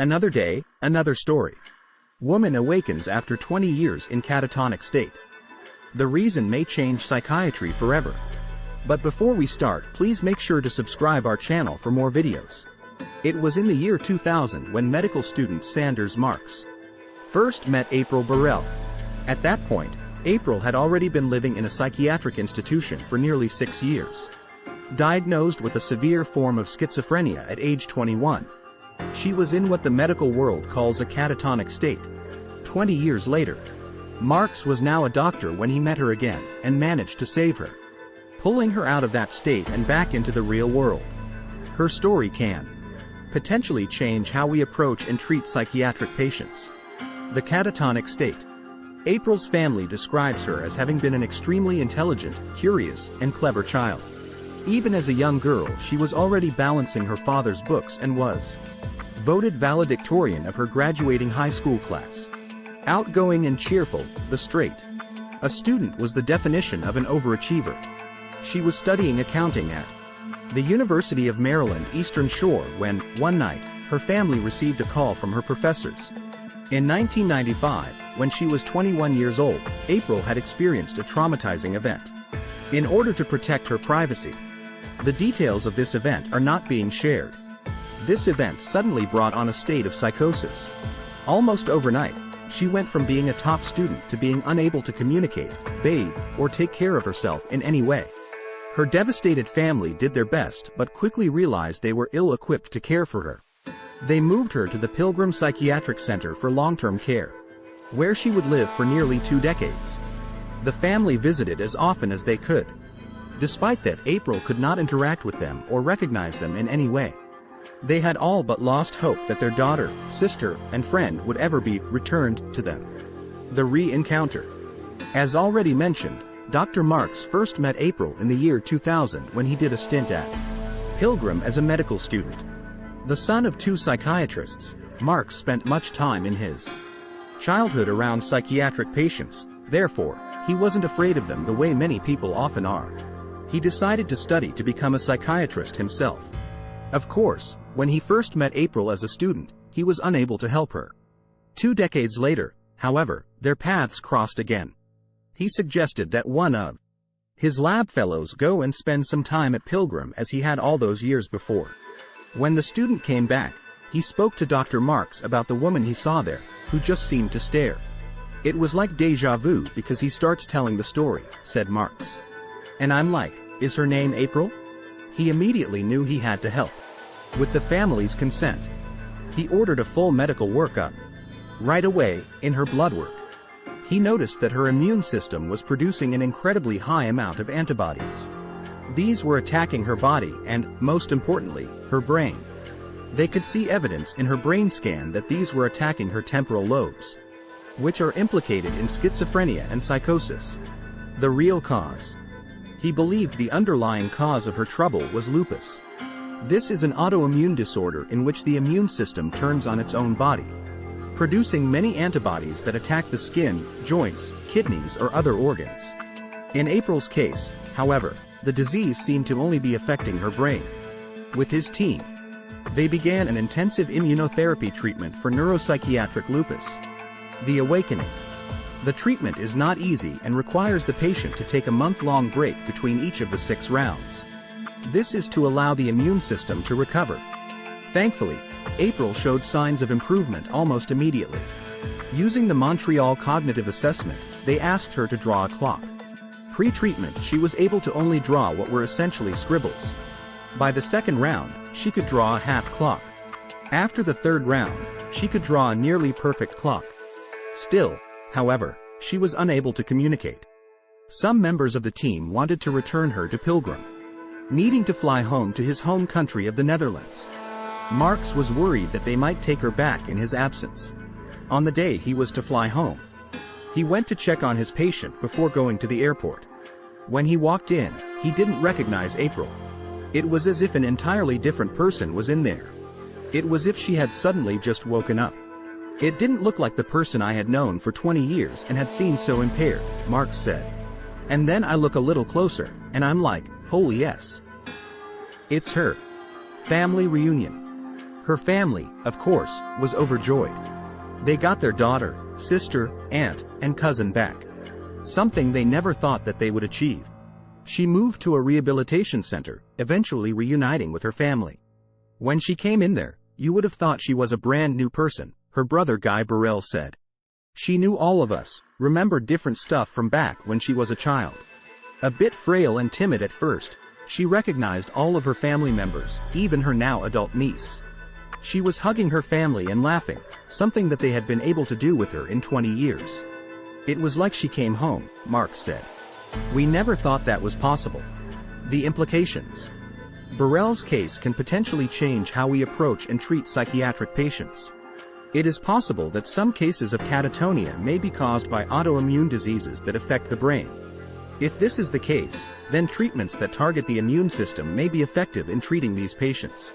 Another day, another story. Woman awakens after 20 years in catatonic state. The reason may change psychiatry forever. But before we start, please make sure to subscribe our channel for more videos. It was in the year 2000 when medical student Sanders Markx first met April Burrell. At that point, April had already been living in a psychiatric institution for nearly 6 years. Diagnosed with a severe form of schizophrenia at age 21. She was in what the medical world calls a catatonic state. 20 years later, Markx was now a doctor when he met her again and managed to save her, pulling her out of that state and back into the real world. Her story can potentially change how we approach and treat psychiatric patients. The catatonic state. April's family describes her as having been an extremely intelligent, curious, and clever child. Even as a young girl, she was already balancing her father's books and was voted valedictorian of her graduating high school class. Outgoing and cheerful, the straight A student was the definition of an overachiever. She was studying accounting at the University of Maryland Eastern Shore when, one night, her family received a call from her professors. In 1995, when she was 21 years old, April had experienced a traumatizing event. In order to protect her privacy, the details of this event are not being shared. This event suddenly brought on a state of psychosis. Almost overnight, she went from being a top student to being unable to communicate, bathe, or take care of herself in any way. Her devastated family did their best but quickly realized they were ill-equipped to care for her. They moved her to the Pilgrim Psychiatric Center for long-term care, where she would live for nearly 2 decades. The family visited as often as they could. Despite that, April could not interact with them or recognize them in any way. They had all but lost hope that their daughter, sister, and friend would ever be returned to them. The re-encounter. As already mentioned, Dr. Markx first met April in the year 2000 when he did a stint at Pilgrim as a medical student. The son of 2 psychiatrists, Markx spent much time in his childhood around psychiatric patients, therefore, he wasn't afraid of them the way many people often are. He decided to study to become a psychiatrist himself. Of course, when he first met April as a student, he was unable to help her. 2 decades later, however, their paths crossed again. He suggested that one of his lab fellows go and spend some time at Pilgrim as he had all those years before. When the student came back, he spoke to Dr. Markx about the woman he saw there, who just seemed to stare. It was like deja vu because he starts telling the story, said Markx. And I'm like, is her name April? He immediately knew he had to help. With the family's consent, he ordered a full medical workup. Right away, in her blood work, he noticed that her immune system was producing an incredibly high amount of antibodies. These were attacking her body and, most importantly, her brain. They could see evidence in her brain scan that these were attacking her temporal lobes, which are implicated in schizophrenia and psychosis. The real cause. He believed the underlying cause of her trouble was lupus. This is an autoimmune disorder in which the immune system turns on its own body, producing many antibodies that attack the skin, joints, kidneys, or other organs. In April's case, however, the disease seemed to only be affecting her brain. With his team, they began an intensive immunotherapy treatment for neuropsychiatric lupus. The awakening. The treatment is not easy and requires the patient to take a month-long break between each of the 6 rounds. This is to allow the immune system to recover. Thankfully, April showed signs of improvement almost immediately. Using the Montreal Cognitive Assessment, they asked her to draw a clock. Pre-treatment, she was able to only draw what were essentially scribbles. By the 2nd round, she could draw a half clock. After the 3rd round, she could draw a nearly perfect clock. Still, however, she was unable to communicate. Some members of the team wanted to return her to Pilgrim, needing to fly home to his home country of the Netherlands. Markx was worried that they might take her back in his absence. On the day he was to fly home, he went to check on his patient before going to the airport. When he walked in, he didn't recognize April. It was as if an entirely different person was in there. It was as if she had suddenly just woken up. It didn't look like the person I had known for 20 years and had seen so impaired, Markx said. And then I look a little closer, and I'm like, holy yes. It's her. Family reunion. Her family, of course, was overjoyed. They got their daughter, sister, aunt, and cousin back. Something they never thought that they would achieve. She moved to a rehabilitation center, eventually reuniting with her family. When she came in there, you would have thought she was a brand new person, her brother Guy Burrell said. She knew all of us, remembered different stuff from back when she was a child. A bit frail and timid at first, she recognized all of her family members, even her now adult niece. She was hugging her family and laughing, something that they had been able to do with her in 20 years. It was like she came home, Markx said. We never thought that was possible. The implications. Burrell's case can potentially change how we approach and treat psychiatric patients. It is possible that some cases of catatonia may be caused by autoimmune diseases that affect the brain. If this is the case, then treatments that target the immune system may be effective in treating these patients.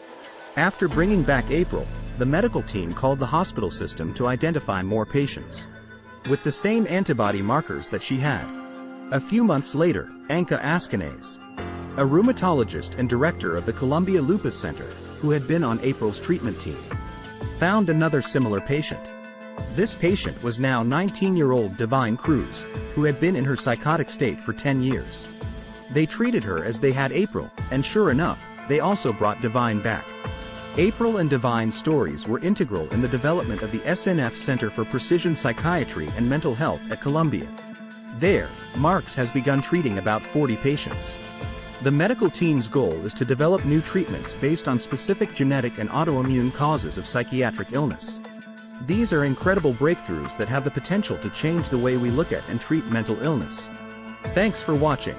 After bringing back April, the medical team called the hospital system to identify more patients with the same antibody markers that she had. A few months later, Anka Askanase, a rheumatologist and director of the Columbia Lupus Center, who had been on April's treatment team, found another similar patient. This patient was now 19-year-old Divine Cruz, who had been in her psychotic state for 10 years. They treated her as they had April, and sure enough, they also brought Divine back. April and Divine's stories were integral in the development of the SNF Center for Precision Psychiatry and Mental Health at Columbia. There, Markx has begun treating about 40 patients. The medical team's goal is to develop new treatments based on specific genetic and autoimmune causes of psychiatric illness. These are incredible breakthroughs that have the potential to change the way we look at and treat mental illness. Thanks for watching.